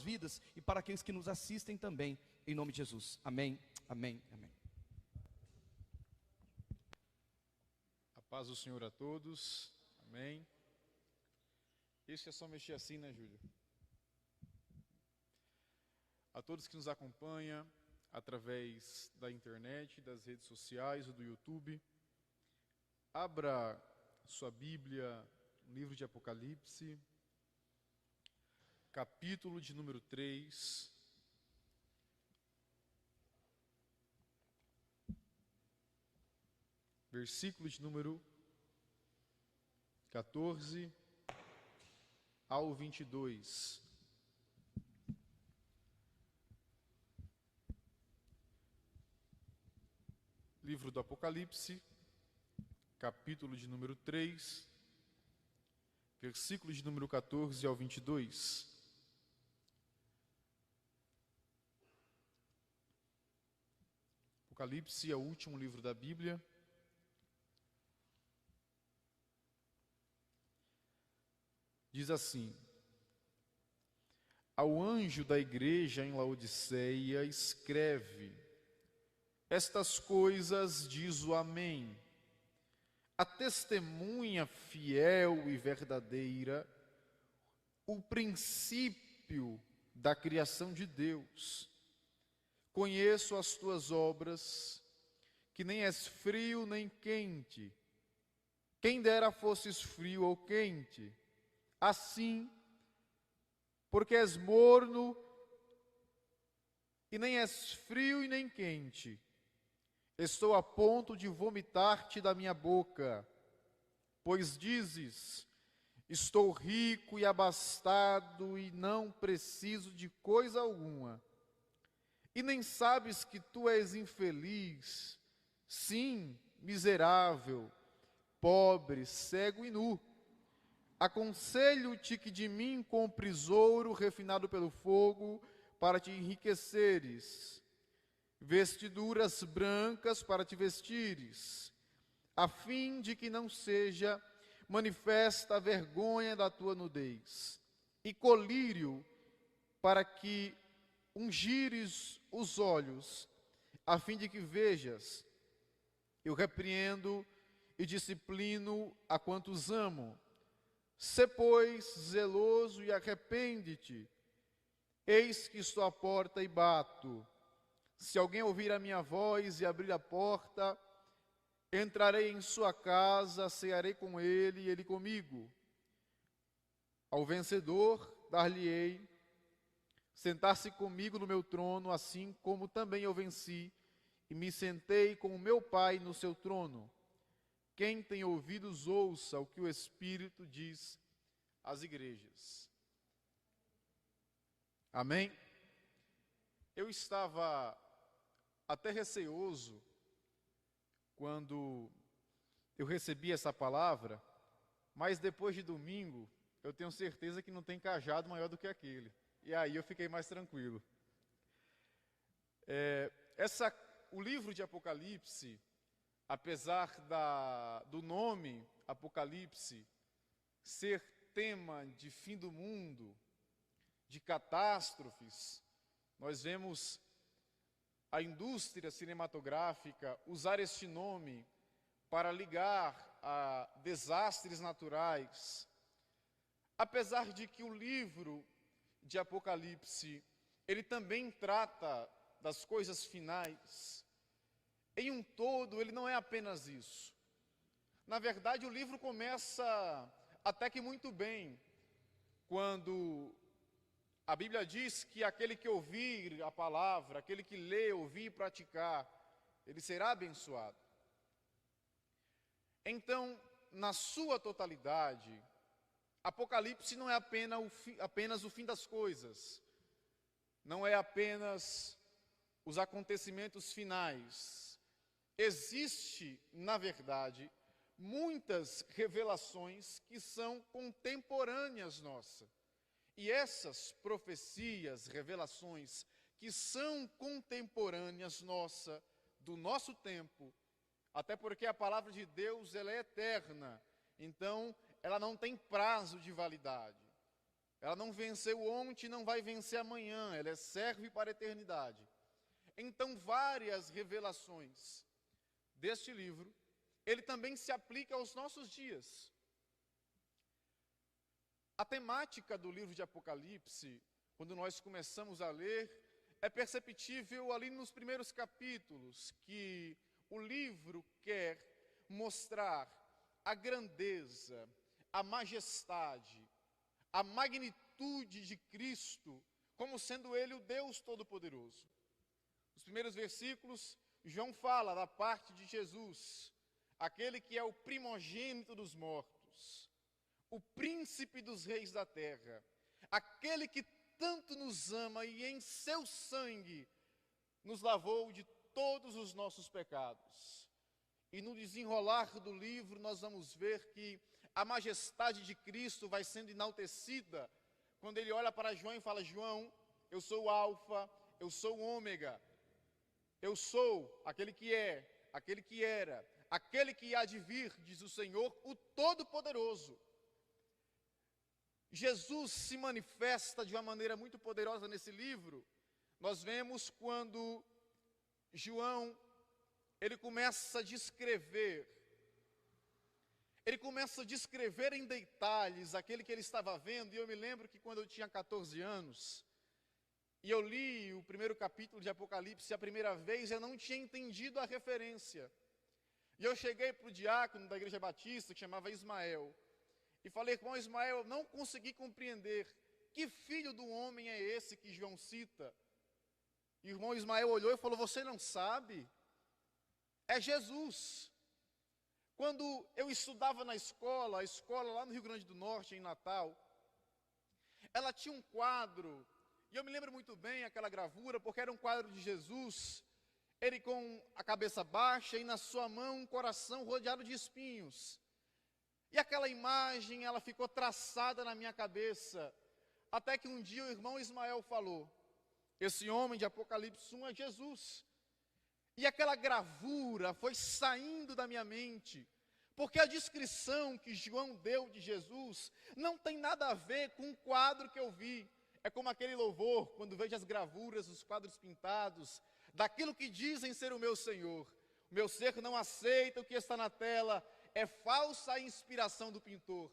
vidas e para aqueles que nos assistem também, em nome de Jesus. Amém, amém, amém. A paz do Senhor a todos, amém. Isso é só mexer assim, né, Júlio? A todos que nos acompanham através da internet, das redes sociais ou do YouTube, abra sua Bíblia no livro de Apocalipse, capítulo de número 3, versículo de número 14 ao 22. Livro do Apocalipse, capítulo de número 3, versículo de número 14 ao 22. Apocalipse é o último livro da Bíblia. Diz assim: ao anjo da igreja em Laodiceia escreve: estas coisas diz o Amém, a testemunha fiel e verdadeira, o princípio da criação de Deus. Conheço as tuas obras, que nem és frio nem quente. Quem dera fosses frio ou quente. Assim, porque és morno e nem és frio e nem quente, estou a ponto de vomitar-te da minha boca, pois dizes: estou rico e abastado e não preciso de coisa alguma. E nem sabes que tu és infeliz, sim, miserável, pobre, cego e nu. Aconselho-te que de mim compres ouro refinado pelo fogo, para te enriqueceres, vestiduras brancas para te vestires, a fim de que não seja manifesta a vergonha da tua nudez, e colírio para que ungires os olhos, a fim de que vejas. Eu repreendo e disciplino a quantos amo. Sê, pois, zeloso e arrepende-te. Eis que estou à porta e bato. Se alguém ouvir a minha voz e abrir a porta, entrarei em sua casa, cearei com ele e ele comigo. Ao vencedor, dar-lhe-ei sentar-se comigo no meu trono, assim como também eu venci e me sentei com o meu Pai no seu trono. Quem tem ouvidos, ouça o que o Espírito diz às igrejas. Amém? Eu estava até receoso quando eu recebi essa palavra, mas depois de domingo, eu tenho certeza que não tem cajado maior do que aquele. E aí eu fiquei mais tranquilo. O livro de Apocalipse, apesar do nome Apocalipse ser tema de fim do mundo, de catástrofes, nós vemos a indústria cinematográfica usar este nome para ligar a desastres naturais. Apesar de que o livro de Apocalipse, ele também trata das coisas finais, em um todo, ele não é apenas isso. Na verdade, o livro começa até que muito bem, quando a Bíblia diz que aquele que ouvir a palavra, aquele que lê, ouvir e praticar, ele será abençoado. Então, na sua totalidade, Apocalipse não é apenas o fim das coisas, não é apenas os acontecimentos finais. Existe, na verdade, muitas revelações que são contemporâneas nossas. E essas profecias, revelações que são contemporâneas nossa, do nosso tempo, até porque a palavra de Deus ela é eterna, então ela não tem prazo de validade. Ela não venceu ontem e não vai vencer amanhã, ela serve para a eternidade. Então, várias revelações deste livro, ele também se aplica aos nossos dias. A temática do livro de Apocalipse, quando nós começamos a ler, é perceptível ali nos primeiros capítulos, que o livro quer mostrar a grandeza, a majestade, a magnitude de Cristo, como sendo Ele o Deus Todo-Poderoso. Nos primeiros versículos, João fala da parte de Jesus, aquele que é o primogênito dos mortos, o príncipe dos reis da terra, aquele que tanto nos ama e em seu sangue nos lavou de todos os nossos pecados. E no desenrolar do livro nós vamos ver que a majestade de Cristo vai sendo enaltecida quando ele olha para João e fala: João, eu sou o Alfa, eu sou o Ômega, eu sou aquele que é, aquele que era, aquele que há de vir, diz o Senhor, o Todo-Poderoso. Jesus se manifesta de uma maneira muito poderosa nesse livro. Nós vemos quando João, ele começa a descrever em detalhes aquele que ele estava vendo. E eu me lembro que quando eu tinha 14 anos, e eu li o primeiro capítulo de Apocalipse a primeira vez, eu não tinha entendido a referência. E eu cheguei para o diácono da igreja batista, que chamava Ismael, e falei: irmão Ismael, eu não consegui compreender que filho do homem é esse que João cita. E o irmão Ismael olhou e falou: você não sabe? É Jesus. Quando eu estudava na escola, a escola lá no Rio Grande do Norte, em Natal, ela tinha um quadro, e eu me lembro muito bem aquela gravura, porque era um quadro de Jesus, ele com a cabeça baixa e na sua mão um coração rodeado de espinhos. E aquela imagem, ela ficou traçada na minha cabeça, até que um dia o irmão Ismael falou: esse homem de Apocalipse 1 é Jesus. E aquela gravura foi saindo da minha mente, porque a descrição que João deu de Jesus não tem nada a ver com o quadro que eu vi. É como aquele louvor, quando vejo as gravuras, os quadros pintados, daquilo que dizem ser o meu Senhor. O meu ser não aceita o que está na tela, é falsa a inspiração do pintor.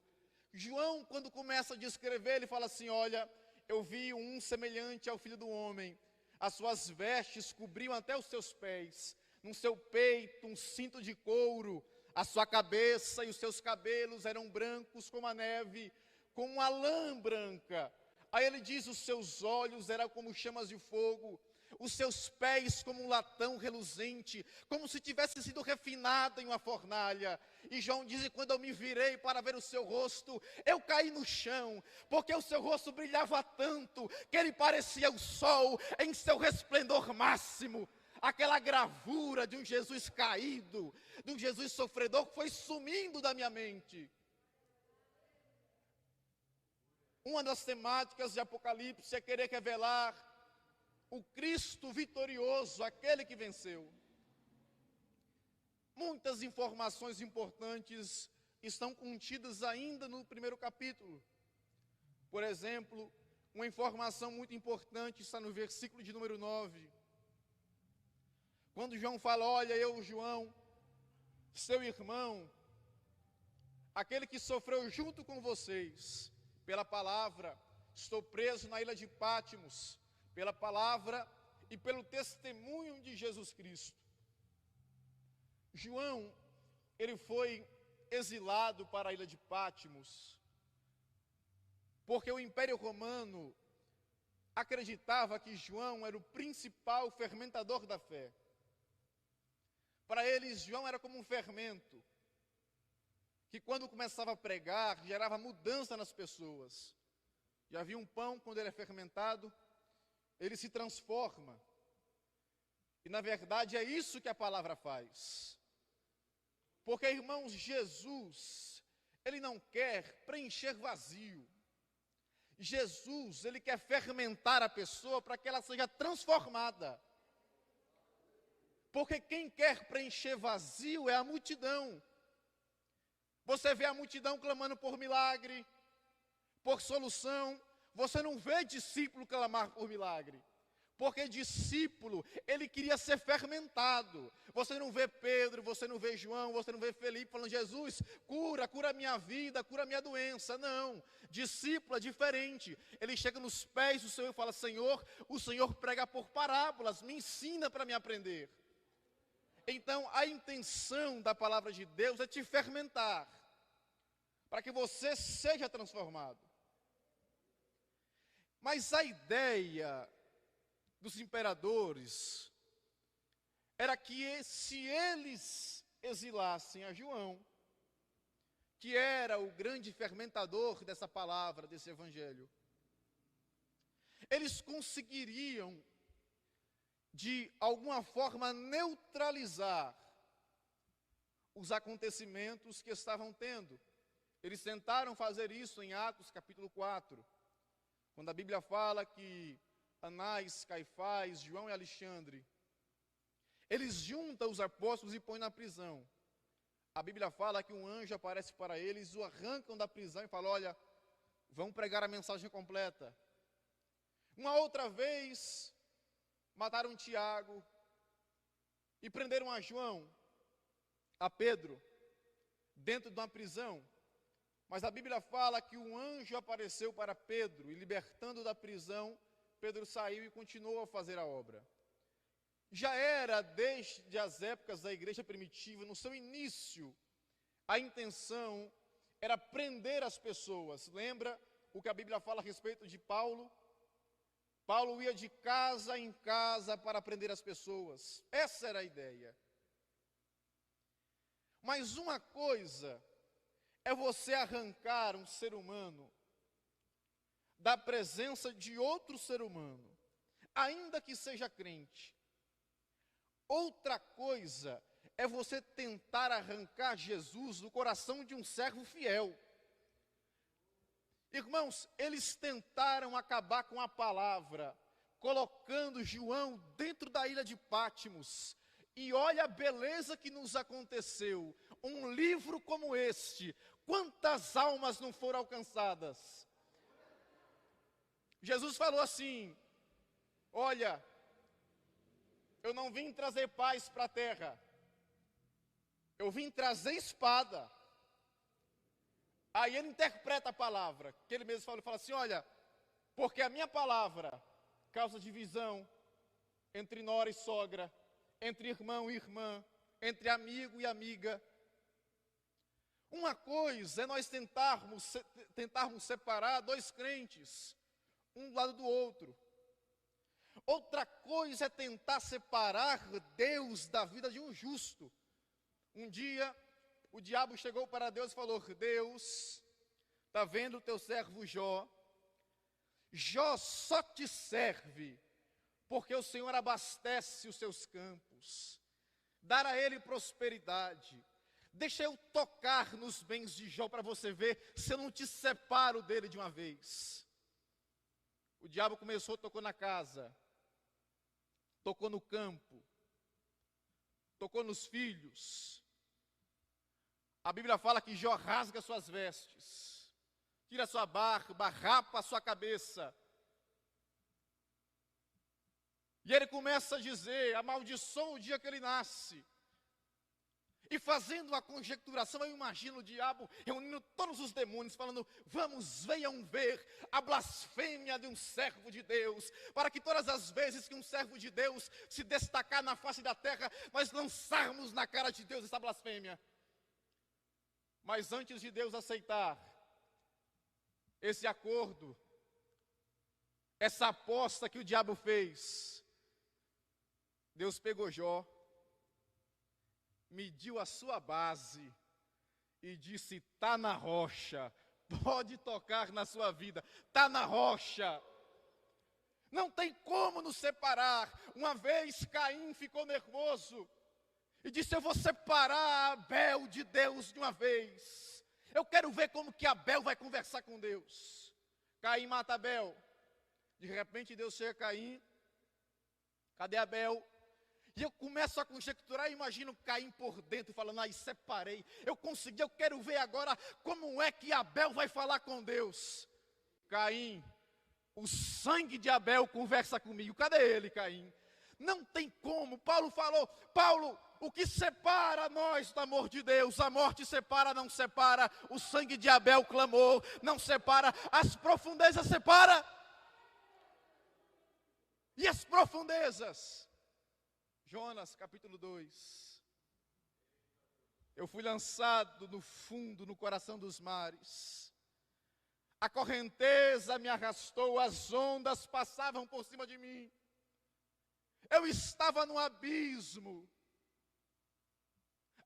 João, quando começa a descrever, ele fala assim: olha, eu vi um semelhante ao Filho do Homem, as suas vestes cobriam até os seus pés, no seu peito um cinto de couro, a sua cabeça e os seus cabelos eram brancos como a neve, como uma lã branca. Aí ele diz: os seus olhos eram como chamas de fogo, os seus pés como um latão reluzente, como se tivesse sido refinado em uma fornalha. E João diz: e quando eu me virei para ver o seu rosto, eu caí no chão, porque o seu rosto brilhava tanto, que ele parecia o sol em seu resplendor máximo. Aquela gravura de um Jesus caído, de um Jesus sofredor, foi sumindo da minha mente. Uma das temáticas de Apocalipse é querer revelar o Cristo vitorioso, aquele que venceu. Muitas informações importantes estão contidas ainda no primeiro capítulo. Por exemplo, uma informação muito importante está no versículo de número 9. Quando João fala: olha, eu, João, seu irmão, aquele que sofreu junto com vocês, pela palavra, estou preso na ilha de Pátimos, pela palavra e pelo testemunho de Jesus Cristo. João, ele foi exilado para a ilha de Pátimos, porque o Império Romano acreditava que João era o principal fermentador da fé. Para eles, João era como um fermento, que quando começava a pregar, gerava mudança nas pessoas. Já viu um pão, quando ele é fermentado, ele se transforma. E na verdade é isso que a palavra faz. Porque, irmãos, Jesus, ele não quer preencher vazio. Jesus, ele quer fermentar a pessoa para que ela seja transformada. Porque quem quer preencher vazio é a multidão. Você vê a multidão clamando por milagre, por solução, você não vê discípulo clamar por milagre. Porque discípulo, ele queria ser fermentado. Você não vê Pedro, você não vê João, você não vê Felipe falando: Jesus, cura a minha vida, cura a minha doença. Não, discípulo é diferente. Ele chega nos pés do Senhor e fala: Senhor, o Senhor prega por parábolas, me ensina para me aprender. Então, a intenção da palavra de Deus é te fermentar, para que você seja transformado. Mas a ideia dos imperadores era que se eles exilassem a João, que era o grande fermentador dessa palavra, desse evangelho, eles conseguiriam, de alguma forma, neutralizar os acontecimentos que estavam tendo. Eles tentaram fazer isso em Atos capítulo 4, quando a Bíblia fala que Anás, Caifás, João e Alexandre, eles juntam os apóstolos e põem na prisão. A Bíblia fala que um anjo aparece para eles, o arrancam da prisão e fala: olha, vão pregar a mensagem completa. Uma outra vez, mataram Tiago e prenderam a João, a Pedro, dentro de uma prisão. Mas a Bíblia fala que um anjo apareceu para Pedro e, libertando da prisão, Pedro saiu e continuou a fazer a obra. Já era desde as épocas da igreja primitiva, no seu início, a intenção era prender as pessoas. Lembra o que a Bíblia fala a respeito de Paulo? Paulo ia de casa em casa para prender as pessoas. Essa era a ideia. Mas uma coisa é você arrancar um ser humano da presença de outro ser humano, ainda que seja crente. Outra coisa é você tentar arrancar Jesus do coração de um servo fiel. Irmãos, eles tentaram acabar com a palavra, colocando João dentro da ilha de Patmos. E olha a beleza que nos aconteceu. Um livro como este, quantas almas não foram alcançadas? Jesus falou assim: olha, eu não vim trazer paz para a terra, eu vim trazer espada. Aí ele interpreta a palavra, que ele mesmo fala assim: olha, porque a minha palavra causa divisão entre nora e sogra, entre irmão e irmã, entre amigo e amiga. Uma coisa é nós tentarmos separar dois crentes, um do lado do outro. Outra coisa é tentar separar Deus da vida de um justo. Um dia, o diabo chegou para Deus e falou: Deus, está vendo o teu servo Jó? Jó só te serve porque o Senhor abastece os seus campos, dar a ele prosperidade. Deixa eu tocar nos bens de Jó para você ver se eu não te separo dele de uma vez. O diabo começou, tocou na casa, tocou no campo, tocou nos filhos. A Bíblia fala que Jó rasga suas vestes, tira sua barba, rapa a sua cabeça. E ele começa a dizer: amaldiçoa o dia que ele nasce. E fazendo uma conjecturação, eu imagino o diabo reunindo todos os demônios, falando: vamos, venham ver a blasfêmia de um servo de Deus, para que todas as vezes que um servo de Deus se destacar na face da terra, nós lançarmos na cara de Deus essa blasfêmia. Mas antes de Deus aceitar esse acordo, essa aposta que o diabo fez, Deus pegou Jó, mediu a sua base e disse: está na rocha, pode tocar na sua vida, está na rocha, não tem como nos separar. Uma vez Caim ficou nervoso e disse: eu vou separar Abel de Deus de uma vez, eu quero ver como que Abel vai conversar com Deus. Caim mata Abel. De repente Deus chega a Caim: cadê Abel? E eu começo a conjecturar, imagino Caim por dentro falando: ai, separei, eu consegui, eu quero ver agora como é que Abel vai falar com Deus. Caim, O sangue de Abel conversa comigo. Cadê ele, Caim? Não tem como. Paulo falou, Paulo, o que separa nós do amor de Deus? A morte separa, não separa. O sangue de Abel clamou, não separa. As profundezas separa. E as profundezas? Jonas, capítulo 2. Eu fui lançado no fundo, no coração dos mares. A correnteza me arrastou, as ondas passavam por cima de mim. Eu estava no abismo.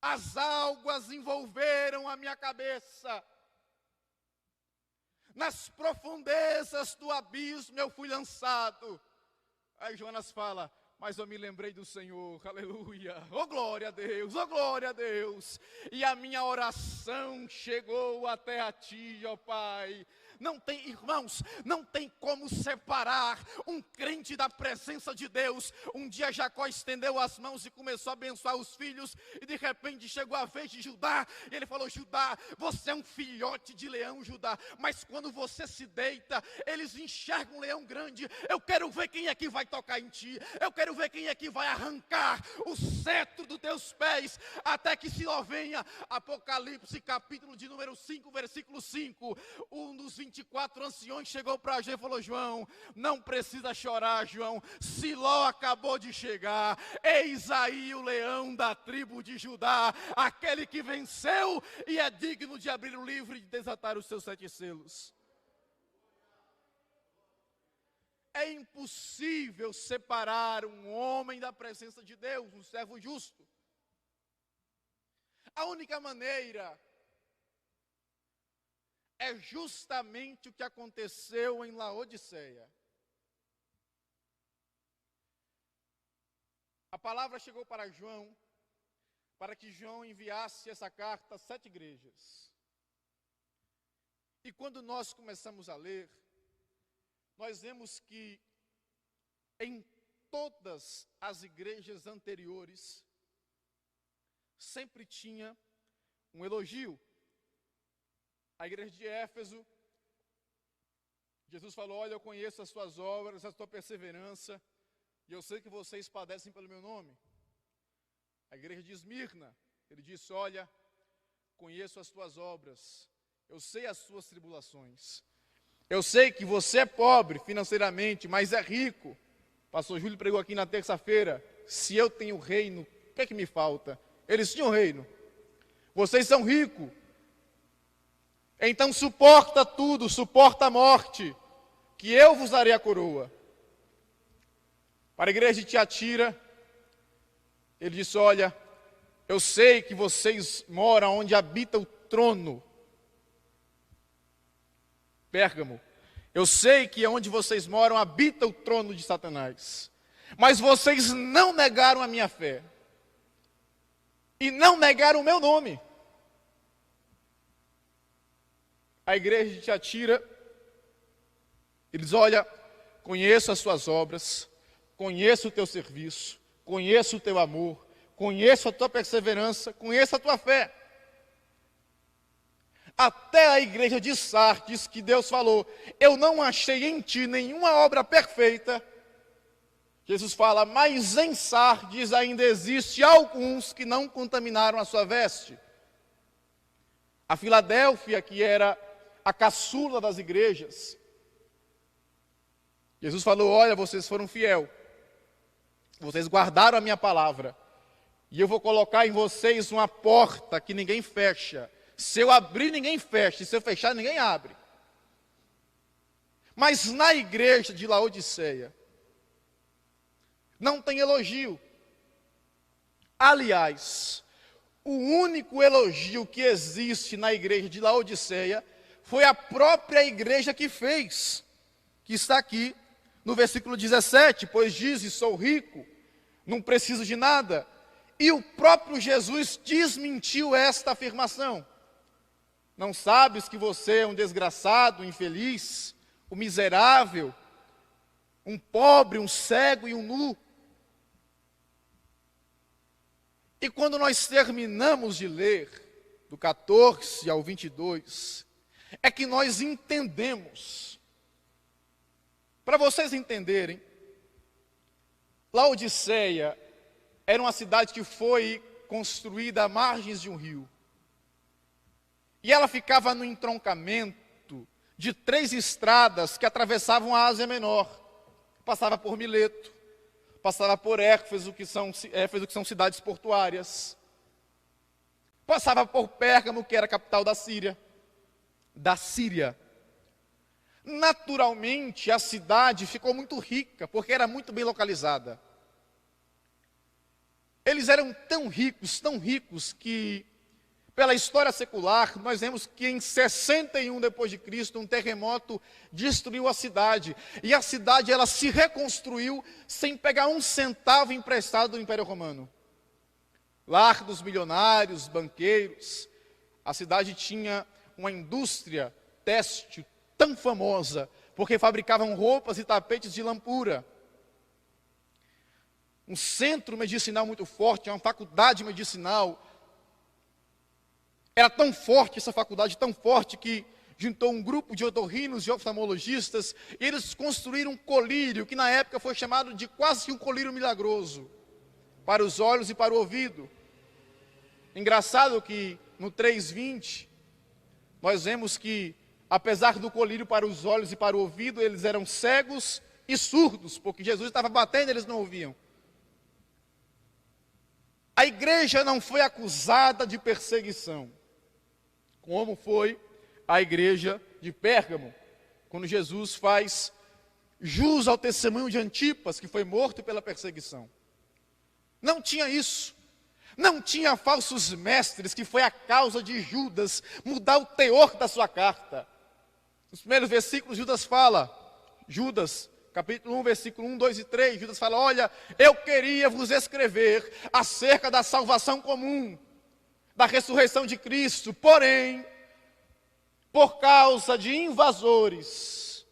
As águas envolveram a minha cabeça. Nas profundezas do abismo eu fui lançado. Aí Jonas fala, mas eu me lembrei do Senhor, aleluia, oh glória a Deus, oh glória a Deus. E a minha oração chegou até a ti, ó Pai. Não tem, irmãos, não tem como separar um crente da presença de Deus. Um dia Jacó estendeu as mãos e começou a abençoar os filhos, e de repente chegou a vez de Judá, e ele falou, Judá, você é um filhote de leão, Judá, mas quando você se deita, eles enxergam um leão grande. Eu quero ver quem é que vai tocar em ti, eu quero ver quem é que vai arrancar o cetro dos teus pés, até que se lá venha. Apocalipse, capítulo de número 5, versículo 5, um dos 24 anciões chegou para João e falou, João, não precisa chorar, João, Siló acabou de chegar, eis aí o leão da tribo de Judá, aquele que venceu e é digno de abrir o livro e de desatar os seus 7 selos. É impossível separar um homem da presença de Deus, um servo justo. A única maneira é justamente o que aconteceu em Laodiceia. A palavra chegou para João, para que João enviasse essa carta a 7 igrejas. E quando nós começamos a ler, nós vemos que em todas as igrejas anteriores, sempre tinha um elogio. A igreja de Éfeso, Jesus falou, olha, eu conheço as suas obras, a sua perseverança, e eu sei que vocês padecem pelo meu nome. A igreja de Esmirna, ele disse, olha, conheço as tuas obras, eu sei as suas tribulações, eu sei que você é pobre financeiramente, mas é rico. Pastor Júlio pregou aqui na terça-feira, se eu tenho reino, o que é que me falta? Eles tinham reino, vocês são ricos. Então suporta tudo, suporta a morte, que eu vos darei a coroa. Para a igreja de Tiatira, ele disse, olha, eu sei que vocês moram onde habita o trono. Pérgamo, eu sei que onde vocês moram habita o trono de Satanás. Mas vocês não negaram a minha fé. E não negaram o meu nome. A igreja de Tiatira, ele diz, olha, conheço as suas obras, conheço o teu serviço, conheço o teu amor, conheço a tua perseverança, conheço a tua fé. Até a igreja de Sardes, que Deus falou, eu não achei em ti nenhuma obra perfeita. Jesus fala, mas em Sardes ainda existe alguns que não contaminaram a sua veste. A Filadélfia, que era a caçula das igrejas, Jesus falou, olha, vocês foram fiel, vocês guardaram a minha palavra, e eu vou colocar em vocês uma porta que ninguém fecha. Se eu abrir, ninguém fecha, e se eu fechar, ninguém abre. Mas na igreja de Laodiceia, não tem elogio. Aliás, o único elogio que existe na igreja de Laodiceia foi a própria igreja que fez, que está aqui no versículo 17, pois diz, sou rico, não preciso de nada. E o próprio Jesus desmentiu esta afirmação. Não sabes que você é um desgraçado, um infeliz, um miserável, um pobre, um cego e um nu? E quando nós terminamos de ler, do 14 ao 22, é que nós entendemos Para vocês entenderem, Laodiceia era uma cidade que foi construída à margens de um rio. E ela ficava no entroncamento de 3 estradas que atravessavam a Ásia Menor. Passava por Mileto, passava por Éfeso, que são cidades portuárias. Passava por Pérgamo, que era a capital da Síria. Naturalmente, a cidade ficou muito rica, porque era muito bem localizada. Eles eram tão ricos, que, pela história secular, nós vemos que em 61 depois de Cristo, um terremoto destruiu a cidade. E a cidade, ela se reconstruiu sem pegar um centavo emprestado do Império Romano. Lar dos milionários, banqueiros. A cidade tinha uma indústria têxtil tão famosa, porque fabricavam roupas e tapetes de lã pura. Um centro medicinal muito forte, uma faculdade medicinal. Era tão forte essa faculdade, tão forte, que juntou um grupo de otorrinos e oftalmologistas, e eles construíram um colírio, que na época foi chamado de quase que um colírio milagroso, para os olhos e para o ouvido. Engraçado que no 3:20, nós vemos que, apesar do colírio para os olhos e para o ouvido, eles eram cegos e surdos, porque Jesus estava batendo e eles não ouviam. A igreja não foi acusada de perseguição, como foi a igreja de Pérgamo, quando Jesus faz jus ao testemunho de Antipas, que foi morto pela perseguição. Não tinha isso. Não tinha falsos mestres, que foi a causa de Judas mudar o teor da sua carta. Nos primeiros versículos, Judas, capítulo 1, versículo 1, 2 e 3, Judas fala: olha, eu queria vos escrever acerca da salvação comum, da ressurreição de Cristo, porém, por causa de invasores,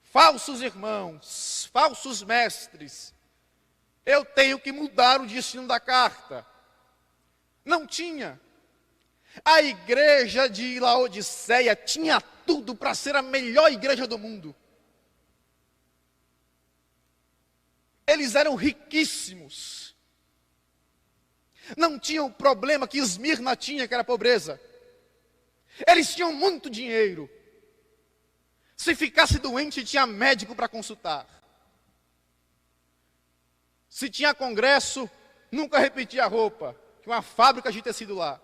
falsos irmãos, falsos mestres, eu tenho que mudar o destino da carta. Não tinha. A igreja de Laodiceia tinha tudo para ser a melhor igreja do mundo. Eles eram riquíssimos. Não tinham o problema que Esmirna tinha, que era a pobreza. Eles tinham muito dinheiro. Se ficasse doente, tinha médico para consultar. Se tinha congresso, nunca repetia a roupa. Tinha uma fábrica de tecido lá.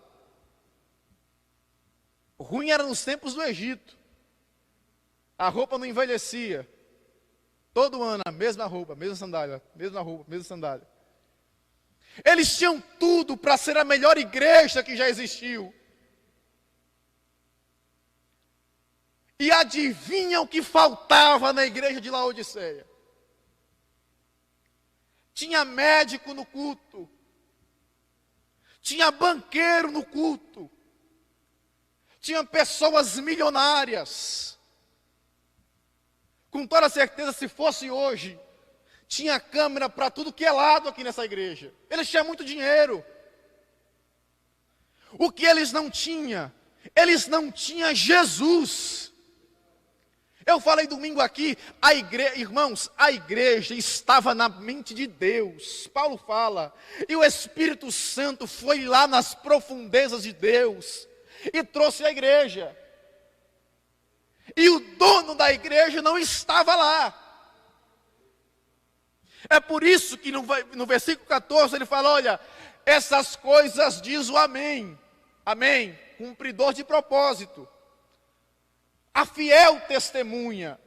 O ruim era nos tempos do Egito. A roupa não envelhecia. Todo ano a mesma roupa, mesma sandália, mesma roupa, mesma sandália. Eles tinham tudo para ser a melhor igreja que já existiu. E adivinha o que faltava na igreja de Laodiceia? Tinha médico no culto. Tinha banqueiro no culto. Tinha pessoas milionárias. Com toda certeza, se fosse hoje, tinha câmera para tudo que é lado aqui nessa igreja. Eles tinham muito dinheiro. O que eles não tinham? Eles não tinham Jesus. Eu falei domingo aqui, irmãos, a igreja estava na mente de Deus. Paulo fala, e o Espírito Santo foi lá nas profundezas de Deus e trouxe a igreja. E o dono da igreja não estava lá. É por isso que no versículo 14 ele fala: olha, essas coisas diz o Amém. Amém, cumpridor de propósito. A fiel testemunha.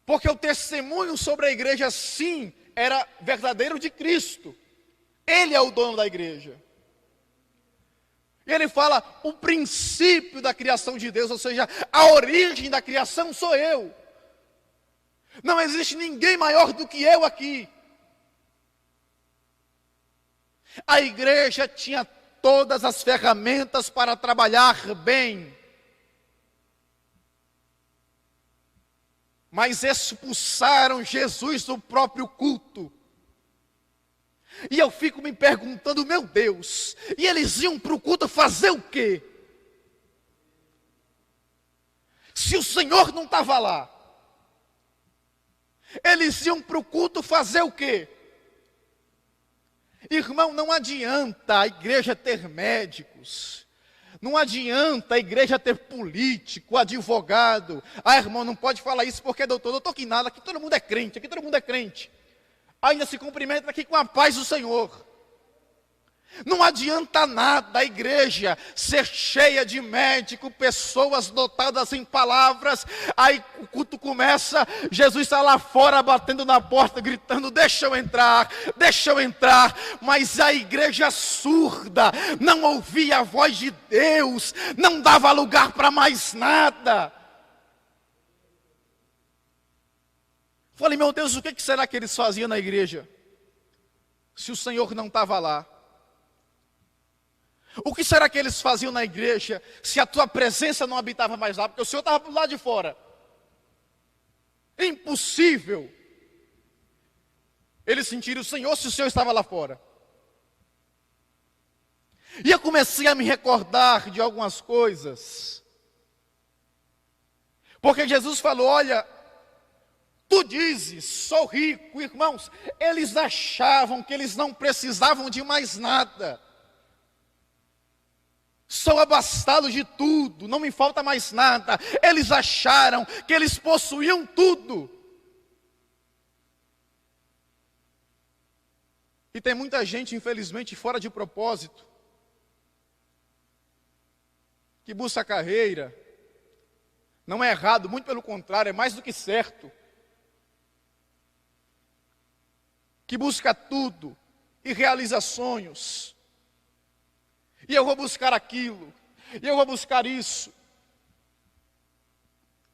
Porque o testemunho sobre a igreja, sim, era verdadeiro de Cristo. Ele é o dono da igreja. E ele fala, o princípio da criação de Deus, ou seja, a origem da criação sou eu. Não existe ninguém maior do que eu aqui. A igreja tinha todas as ferramentas para trabalhar bem. Mas expulsaram Jesus do próprio culto. E eu fico me perguntando, meu Deus, e eles iam para o culto fazer o quê? Se o Senhor não estava lá. Eles iam para o culto fazer o quê? Irmão, não adianta a igreja ter médicos, não adianta a igreja ter político, advogado. Ah, irmão, não pode falar isso porque é doutor. Doutor que nada, aqui todo mundo é crente, aqui todo mundo é crente. Ainda se cumprimenta aqui com a paz do Senhor. Não adianta nada a igreja ser cheia de médico, pessoas dotadas em palavras. Aí o culto começa, Jesus está lá fora batendo na porta, gritando: deixa eu entrar, deixa eu entrar. Mas a igreja surda, não ouvia a voz de Deus, não dava lugar para mais nada. Falei, meu Deus, o que será que eles faziam na igreja, se o Senhor não estava lá? O que será que eles faziam na igreja, se a tua presença não habitava mais lá? Porque o Senhor estava do lado de fora. Impossível eles sentirem o Senhor se o Senhor estava lá fora. E eu comecei a me recordar de algumas coisas. Porque Jesus falou, olha, tu dizes, sou rico. Irmãos, eles achavam que eles não precisavam de mais nada. Sou abastado de tudo, não me falta mais nada. Eles acharam que eles possuíam tudo. E tem muita gente, infelizmente, fora de propósito, que busca carreira. Não é errado, muito pelo contrário, é mais do que certo. Que busca tudo e realiza sonhos. E eu vou buscar aquilo, e eu vou buscar isso.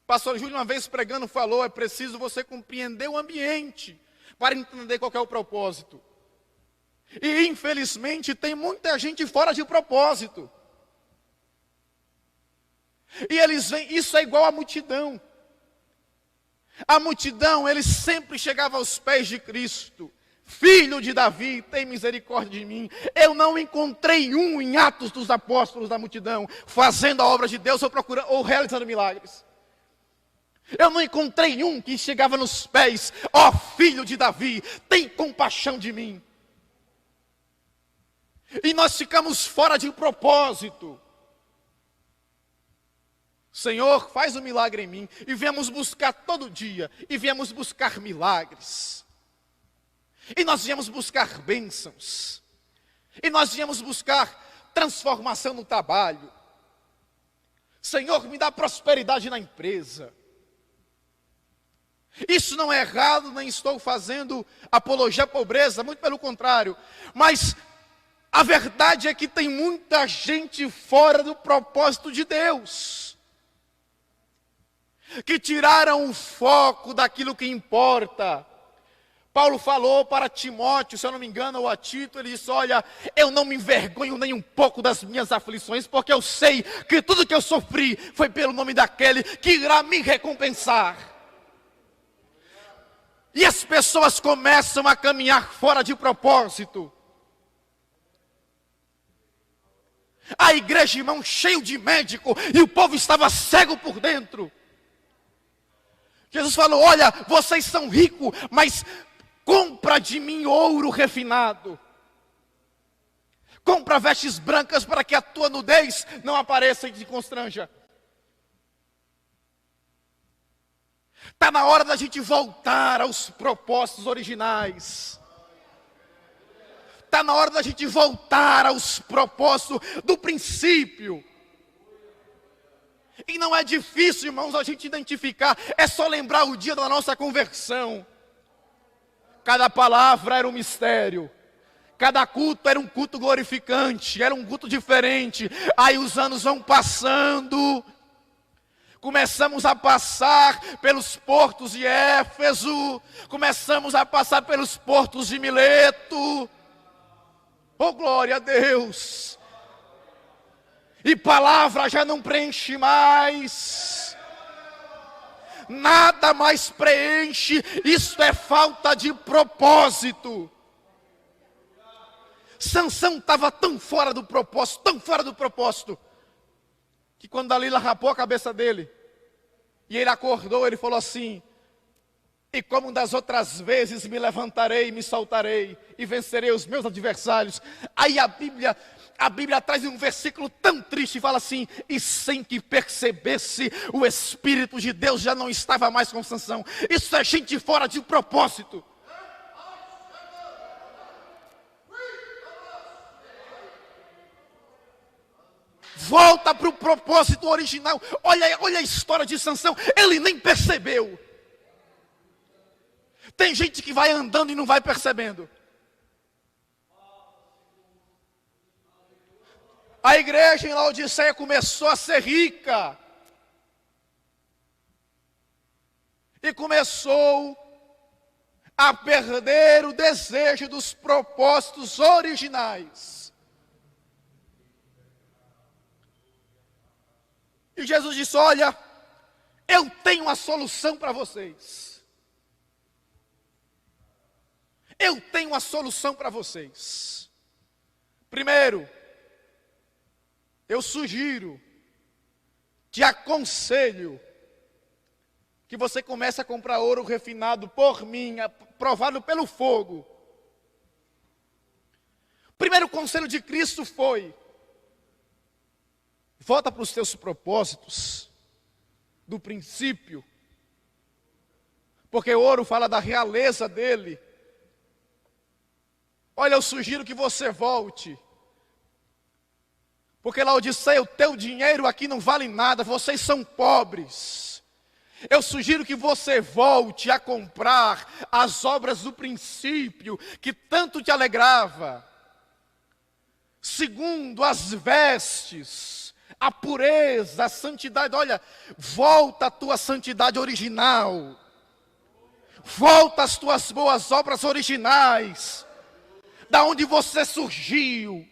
Pastor Júlio, uma vez pregando, falou, é preciso você compreender o ambiente, para entender qual é o propósito. E infelizmente tem muita gente fora de propósito. E eles vêm, isso é igual à multidão. A multidão, eles sempre chegavam aos pés de Cristo. Filho de Davi, tem misericórdia de mim. Eu não encontrei um em Atos dos Apóstolos da multidão, fazendo a obra de Deus ou realizando milagres. Eu não encontrei um que chegava nos pés, ó filho de Davi, tem compaixão de mim. E nós ficamos fora de propósito. Senhor, faz um milagre em mim. E viemos buscar todo dia, e viemos buscar milagres. E nós viemos buscar bênçãos. E nós viemos buscar transformação no trabalho. Senhor, me dá prosperidade na empresa. Isso não é errado, nem estou fazendo apologia à pobreza, muito pelo contrário. Mas a verdade é que tem muita gente fora do propósito de Deus. Que tiraram o foco daquilo que importa. Paulo falou para Timóteo, se eu não me engano, ou a Tito, ele disse, olha, eu não me envergonho nem um pouco das minhas aflições, porque eu sei que tudo que eu sofri foi pelo nome daquele que irá me recompensar. E as pessoas começam a caminhar fora de propósito. A igreja, irmão, cheio de médico, e o povo estava cego por dentro. Jesus falou, olha, vocês são ricos, mas compra de mim ouro refinado. Compra vestes brancas para que a tua nudez não apareça e te constranja. Está na hora da gente voltar aos propósitos originais. Está na hora da gente voltar aos propósitos do princípio. E não é difícil, irmãos, a gente identificar. É só lembrar o dia da nossa conversão. Cada palavra era um mistério. Cada culto era um culto glorificante. Era um culto diferente. Aí os anos vão passando. Começamos a passar pelos portos de Éfeso. Começamos a passar pelos portos de Mileto. Oh, glória a Deus. E palavra já não preenche mais. Nada mais preenche. Isso é falta de propósito. Sansão estava tão fora do propósito, que quando Dalila rapou a cabeça dele, e ele acordou, ele falou assim, E como das outras vezes me levantarei, me soltarei e vencerei os meus adversários. Aí a Bíblia traz um versículo tão triste e fala assim: e sem que percebesse, o Espírito de Deus já não estava mais com Sansão. Isso é gente fora de propósito. Volta para o propósito original. Olha a história de Sansão, ele nem percebeu. Tem gente que vai andando e não vai percebendo. A igreja em Laodiceia começou a ser rica. E começou a perder o desejo dos propósitos originais. E Jesus disse: olha, eu tenho uma solução para vocês. Eu tenho uma solução para vocês. Primeiro, eu sugiro, te aconselho, que você comece a comprar ouro refinado por mim, provado pelo fogo. O primeiro conselho de Cristo foi: volta para os teus propósitos do princípio, porque o ouro fala da realeza dele. Olha, eu sugiro que você volte, porque Laodiceia, o teu dinheiro aqui não vale nada, vocês são pobres. Eu sugiro que você volte a comprar as obras do princípio, que tanto te alegrava. Segundo, as vestes, a pureza, a santidade. Olha, volta a tua santidade original. Volta às tuas boas obras originais. Da onde você surgiu.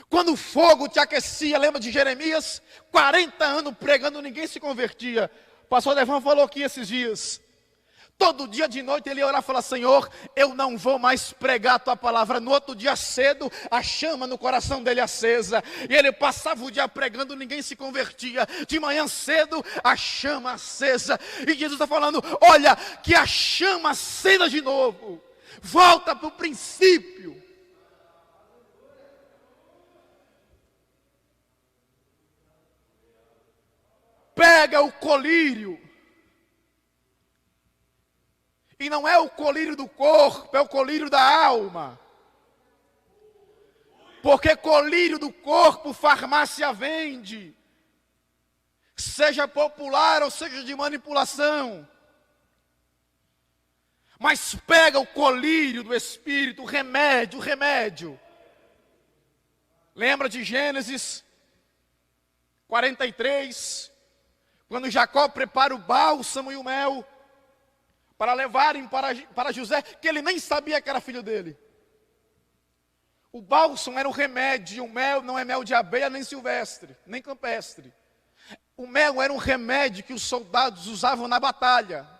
Quando o fogo te aquecia, lembra de Jeremias? 40 anos pregando, ninguém se convertia. O pastor Devan falou aqui esses dias. Todo dia de noite ele ia orar e falar: Senhor, eu não vou mais pregar a tua palavra. No outro dia cedo, a chama no coração dele acesa. E ele passava o dia pregando, ninguém se convertia. De manhã cedo, a chama acesa. E Jesus está falando: olha, que a chama acenda de novo. Volta para o princípio. Pega o colírio. E não é o colírio do corpo, é o colírio da alma. Porque colírio do corpo farmácia vende. Seja popular ou seja de manipulação. Mas pega o colírio do Espírito, o remédio. Lembra de Gênesis 43, quando Jacó prepara o bálsamo e o mel para levarem para José, que ele nem sabia que era filho dele. O bálsamo era um remédio, o mel não é mel de abelha nem silvestre, nem campestre. O mel era um remédio que os soldados usavam na batalha.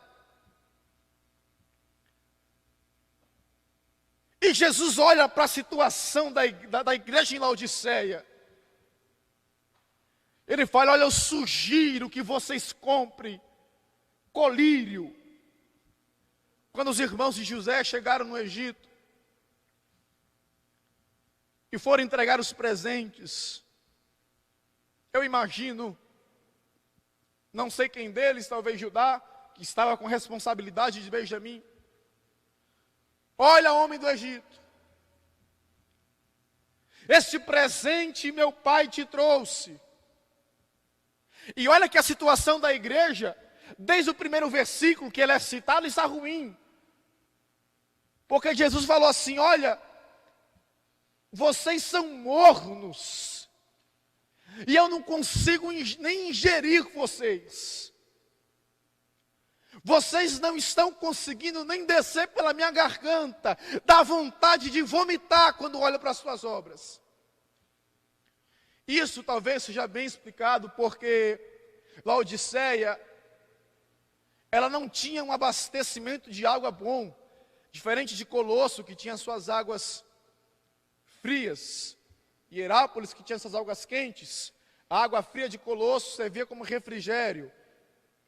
E Jesus olha para a situação da igreja em Laodiceia. Ele fala: olha, eu sugiro que vocês comprem colírio. Quando os irmãos de José chegaram no Egito e foram entregar os presentes, eu imagino, não sei quem deles, talvez Judá, que estava com responsabilidade de Benjamim. Olha, homem do Egito, este presente meu pai te trouxe. E olha que a situação da igreja, desde o primeiro versículo que ele é citado, está ruim. Porque Jesus falou assim: olha, vocês são mornos, e eu não consigo nem ingerir vocês. Vocês não estão conseguindo nem descer pela minha garganta. Dá vontade de vomitar quando olho para as suas obras. Isso talvez seja bem explicado porque Laodiceia, ela não tinha um abastecimento de água bom, diferente de Colosso, que tinha suas águas frias, e Herápolis, que tinha suas águas quentes. A água fria de Colosso servia como refrigério.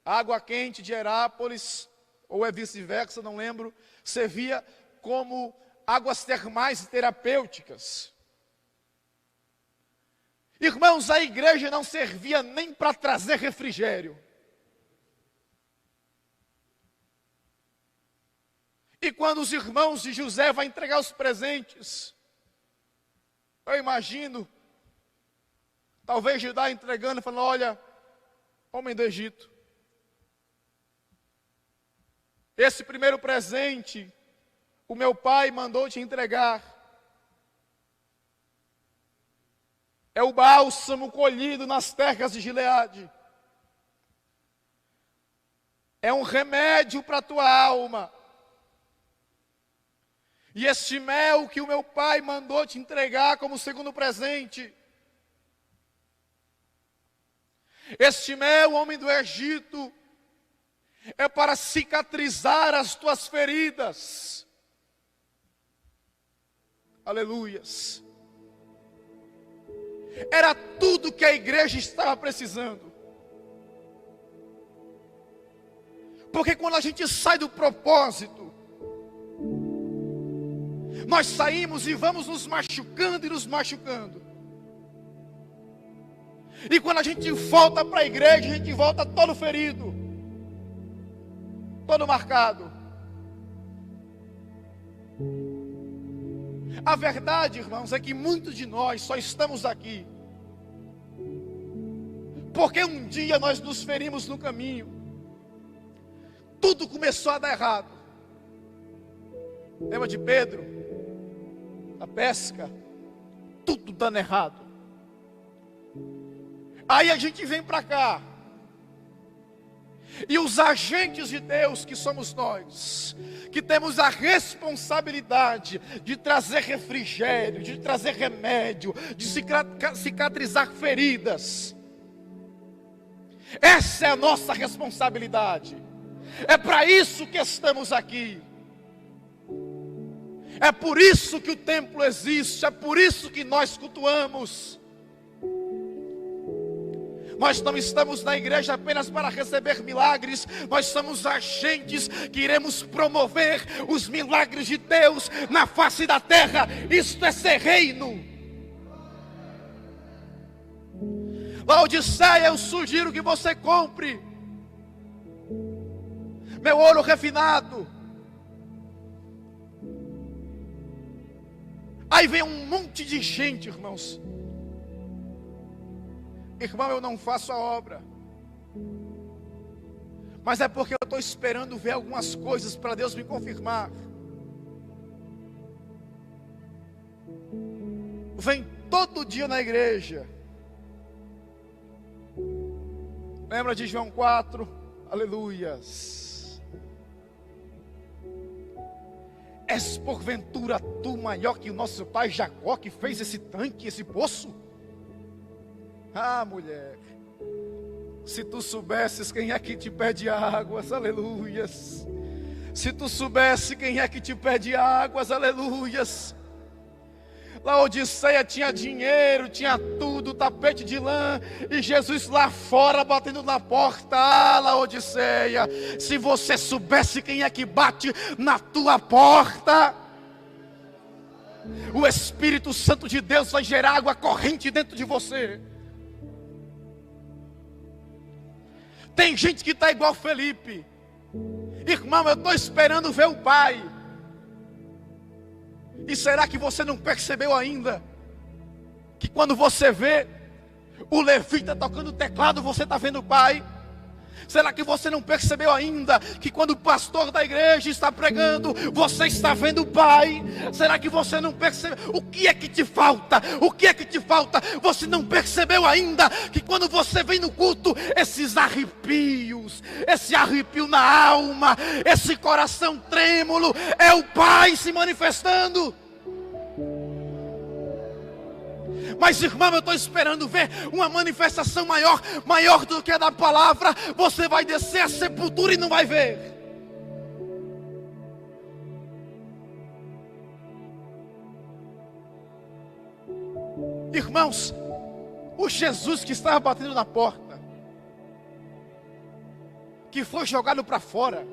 A água quente de Herápolis ou é vice-versa, não lembro, servia como águas termais e terapêuticas. Irmãos, a igreja não servia nem para trazer refrigério. E quando os irmãos de José vão entregar os presentes, eu imagino, talvez Judá entregando, falando: olha, homem do Egito, esse primeiro presente, o meu pai mandou te entregar. É o bálsamo colhido nas terras de Gileade. É um remédio para a tua alma. E este mel que o meu pai mandou te entregar como segundo presente. Este mel, homem do Egito, é para cicatrizar as tuas feridas. Aleluias. Era tudo que a igreja estava precisando. Porque quando a gente sai do propósito, nós saímos e vamos nos machucando e nos machucando. E quando a gente volta para a igreja, a gente volta todo ferido, todo marcado. A verdade, irmãos, é que muitos de nós só estamos aqui porque um dia nós nos ferimos no caminho. Tudo começou a dar errado. Lembra de Pedro? A pesca, tudo dando errado. Aí a gente vem para cá. E os agentes de Deus que somos nós, que temos a responsabilidade de trazer refrigério, de trazer remédio, de cicatrizar feridas. Essa é a nossa responsabilidade. É para isso que estamos aqui. É por isso que o templo existe, é por isso que nós cultuamos. Nós não estamos na igreja apenas para receber milagres, nós somos agentes que iremos promover os milagres de Deus na face da terra. Isto é ser reino. Laodiceia, eu sugiro que você compre meu ouro refinado. Aí vem um monte de gente, irmãos. Irmão, eu não faço a obra, mas é porque eu estou esperando ver algumas coisas para Deus me confirmar. Vem todo dia na igreja. Lembra de João 4? Aleluias. És porventura tu maior que o nosso pai Jacó, que fez esse tanque, esse poço? Ah, mulher, se tu soubesses quem é que te pede águas, aleluias. Se tu soubesse quem é que te pede águas, aleluias. Laodiceia tinha dinheiro, tinha tudo, tapete de lã, e Jesus lá fora batendo na porta. Ah, Laodiceia, se você soubesse quem é que bate na tua porta, o Espírito Santo de Deus vai gerar água corrente dentro de você. Tem gente que está igual Felipe. Irmão, eu estou esperando ver o Pai. E será que você não percebeu ainda que quando você vê o levita tocando teclado, você está vendo o Pai? Será que você não percebeu ainda que quando o pastor da igreja está pregando, você está vendo o Pai? Será que você não percebeu? O que é que te falta? O que é que te falta? Você não percebeu ainda que quando você vem no culto, esses arrepios, esse arrepio na alma, esse coração trêmulo, é o Pai se manifestando? Mas irmão, eu estou esperando ver uma manifestação maior do que a da palavra. Você vai descer a sepultura e não vai ver. Irmãos, o Jesus que estava batendo na porta, que foi jogado para fora,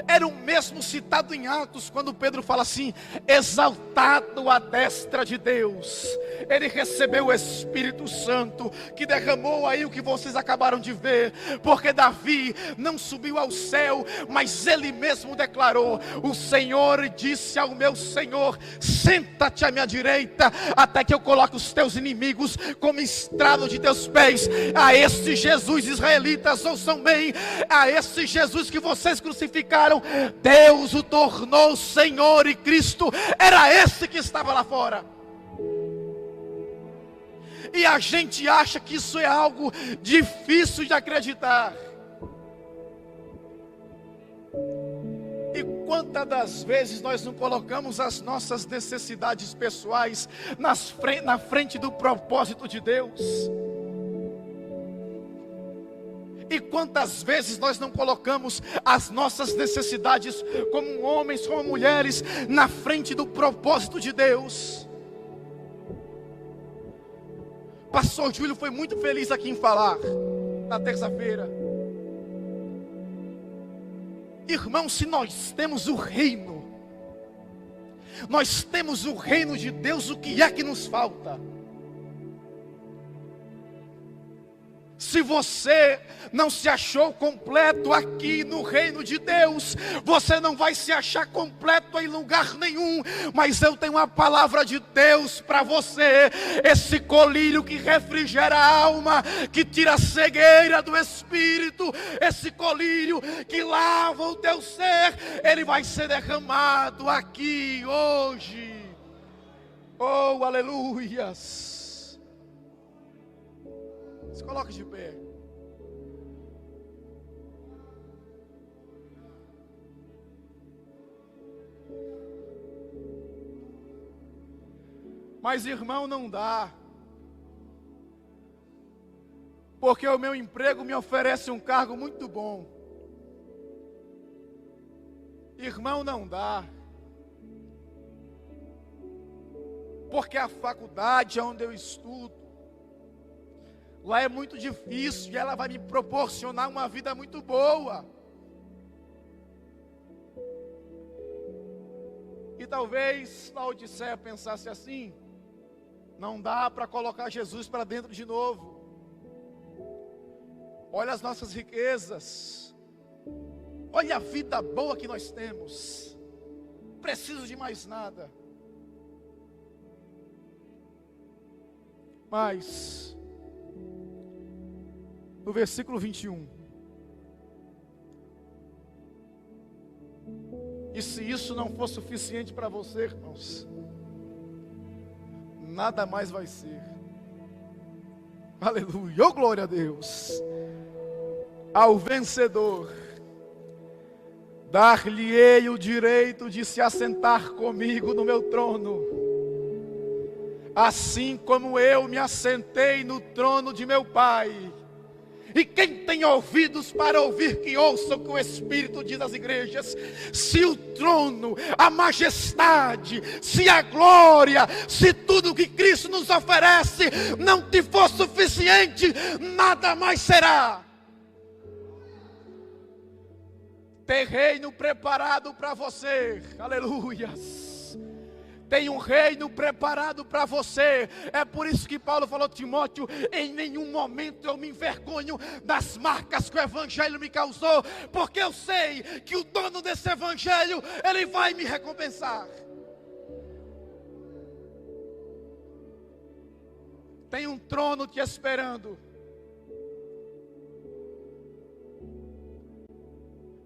era o mesmo citado em Atos, quando Pedro fala assim: exaltado à destra de Deus. Ele recebeu o Espírito Santo, que derramou aí o que vocês acabaram de ver, porque Davi não subiu ao céu, mas ele mesmo declarou: o Senhor disse ao meu Senhor: senta-te à minha direita, até que eu coloque os teus inimigos como estrado de teus pés. A este Jesus, israelitas, ouçam bem, a esse Jesus que vocês crucificaram, Deus o tornou Senhor e Cristo. Era esse que estava lá fora. E a gente acha que isso é algo difícil de acreditar. E quantas das vezes nós não colocamos as nossas necessidades pessoais na frente do propósito de Deus? E quantas vezes nós não colocamos as nossas necessidades como homens, como mulheres, na frente do propósito de Deus? Pastor Júlio foi muito feliz aqui em falar, na terça-feira. Irmãos, se nós temos o reino, nós temos o reino de Deus, o que é que nos falta? Se você não se achou completo aqui no reino de Deus, você não vai se achar completo em lugar nenhum. Mas eu tenho uma palavra de Deus para você. Esse colírio que refrigera a alma, que tira a cegueira do espírito, esse colírio que lava o teu ser, ele vai ser derramado aqui hoje. Oh, aleluias. Se coloque de pé. Mas irmão, não dá. Porque o meu emprego me oferece um cargo muito bom. Irmão, não dá. Porque a faculdade onde eu estudo, lá é muito difícil e ela vai me proporcionar uma vida muito boa. E talvez Laodiceia pensasse assim: não dá para colocar Jesus para dentro de novo. Olha as nossas riquezas, olha a vida boa que nós temos, preciso de mais nada. Mas no versículo 21, e se isso não for suficiente para você, irmãos, nada mais vai ser. Aleluia, oh, glória a Deus. Ao vencedor dar-lhe-ei o direito de se assentar comigo no meu trono, assim como eu me assentei no trono de meu Pai. E quem tem ouvidos para ouvir, que ouça o que o Espírito diz às igrejas. Se o trono, a majestade, se a glória, se tudo que Cristo nos oferece não te for suficiente, nada mais será. Tem reino preparado para você, aleluias. Tem um reino preparado para você. É por isso que Paulo falou: Timóteo, em nenhum momento eu me envergonho das marcas que o Evangelho me causou, porque eu sei que o dono desse Evangelho, ele vai me recompensar. Tem um trono te esperando.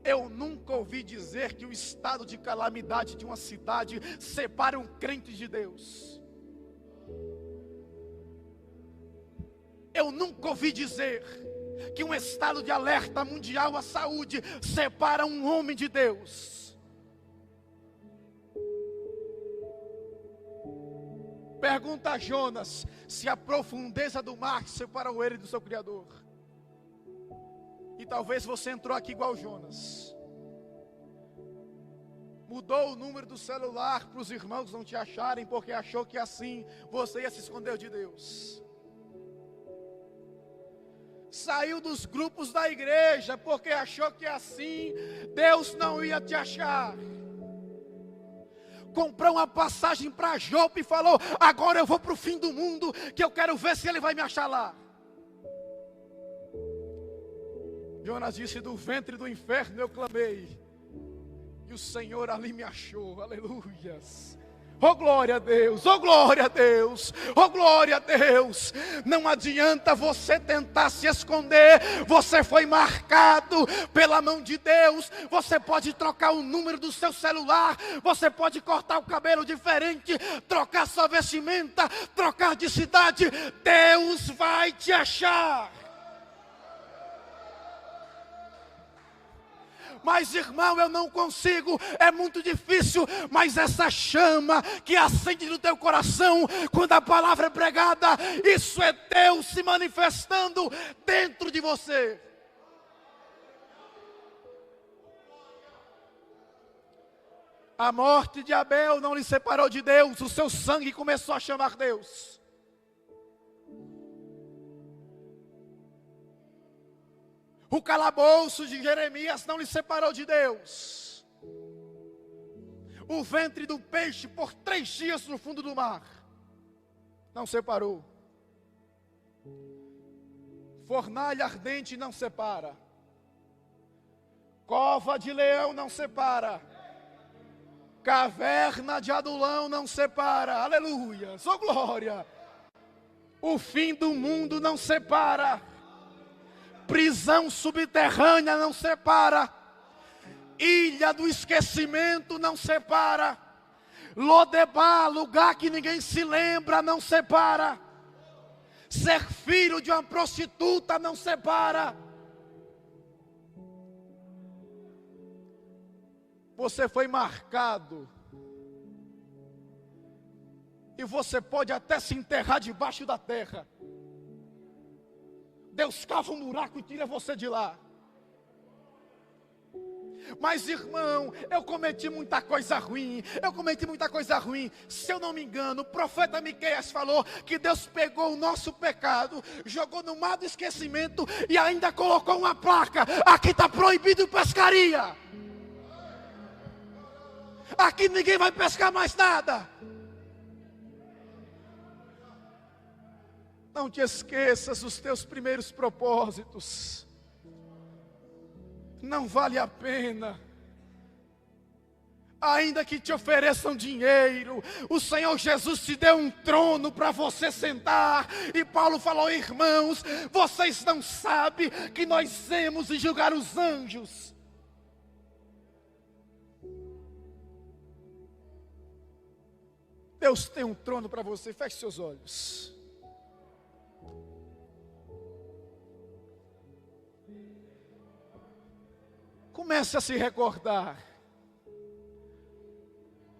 Eu nunca ouvi dizer que o estado de calamidade de uma cidade separa um crente de Deus. Eu nunca ouvi dizer que um estado de alerta mundial à saúde separa um homem de Deus. Pergunta a Jonas se a profundeza do mar separou ele do seu Criador. E talvez você entrou aqui igual Jonas. Mudou o número do celular para os irmãos não te acharem, porque achou que assim você ia se esconder de Deus. saiu dos grupos da igreja, porque achou que assim Deus não ia te achar. Comprou uma passagem para Jope e falou: agora eu vou para o fim do mundo, que eu quero ver se ele vai me achar lá. Jonas disse: do ventre do inferno eu clamei, e o Senhor ali me achou. Aleluias. Oh glória a Deus, oh glória a Deus, oh glória a Deus. Não adianta você tentar se esconder, você foi marcado pela mão de Deus. Você pode trocar o número do seu celular, você pode cortar o cabelo diferente, trocar sua vestimenta, trocar de cidade, Deus vai te achar. Mas irmão, eu não consigo, é muito difícil. Mas essa chama que acende no teu coração quando a palavra é pregada, isso é Deus se manifestando dentro de você. A morte de Abel não lhe separou de Deus, o seu sangue começou a chamar Deus. O calabouço de Jeremias não lhe separou de Deus. O ventre do peixe por 3 dias no fundo do mar não separou. Fornalha ardente não separa. Cova de leão não separa. Caverna de Adulão não separa. Aleluia, só glória. O fim do mundo não separa. Prisão subterrânea não separa. Ilha do esquecimento não separa. Lodebar, lugar que ninguém se lembra, não separa. Ser filho de uma prostituta não separa. Você foi marcado. E você pode até se enterrar debaixo da terra. Deus cava um buraco e tira você de lá. Mas irmão, eu cometi muita coisa ruim. Se eu não me engano, o profeta Miqueias falou que Deus pegou o nosso pecado, jogou no mar do esquecimento e ainda colocou uma placa: aqui está proibido pescaria. Aqui ninguém vai pescar mais nada. Não te esqueças dos teus primeiros propósitos. Não vale a pena. Ainda que te ofereçam dinheiro, o Senhor Jesus te deu um trono para você sentar. E Paulo falou: irmãos, vocês não sabem que nós temos de julgar os anjos. Deus tem um trono para você. Feche seus olhos. Comece a se recordar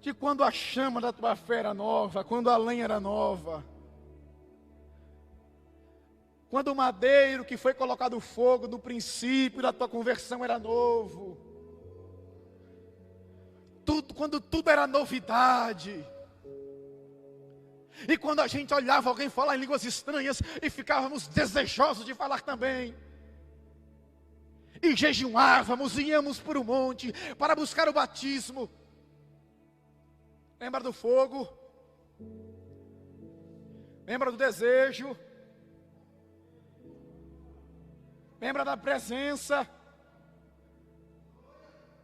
de quando a chama da tua fé era nova, quando a lenha era nova, quando o madeiro que foi colocado fogo no princípio da tua conversão era novo, quando tudo era novidade. E quando a gente olhava alguém falar em línguas estranhas e ficávamos desejosos de falar também. E jejuávamos, íamos para o monte para buscar o batismo. Lembra do fogo? Lembra do desejo? Lembra da presença?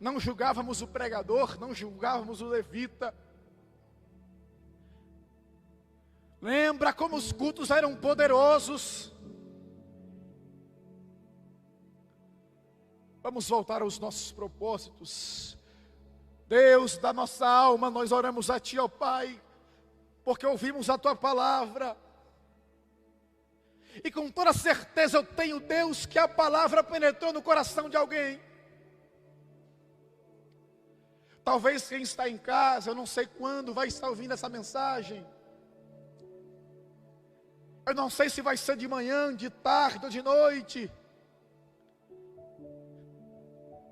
Não julgávamos o pregador, não julgávamos o levita. Lembra como os cultos eram poderosos? Vamos voltar aos nossos propósitos. Deus da nossa alma, nós oramos a Ti, ó Pai, porque ouvimos a Tua palavra. E com toda certeza eu tenho, Deus, que a palavra penetrou no coração de alguém. Talvez quem está em casa, eu não sei quando vai estar ouvindo essa mensagem. Eu não sei se vai ser de manhã, de tarde ou de noite.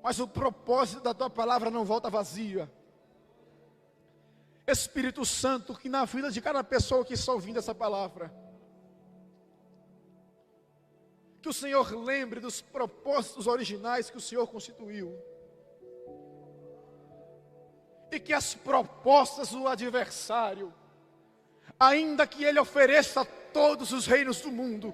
Mas o propósito da tua palavra não volta vazia. Espírito Santo, que na vida de cada pessoa que está ouvindo essa palavra, Que o Senhor lembre dos propósitos originais que o Senhor constituiu. E que as propostas do adversário, ainda que ele ofereça todos os reinos do mundo,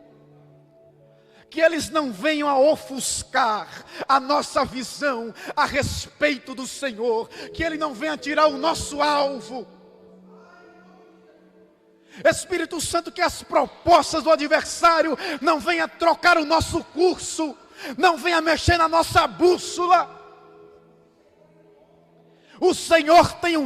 que eles não venham a ofuscar a nossa visão a respeito do Senhor, que ele não venha tirar o nosso alvo. Espírito Santo, que as propostas do adversário não venham trocar o nosso curso, não venham mexer na nossa bússola. O Senhor tem um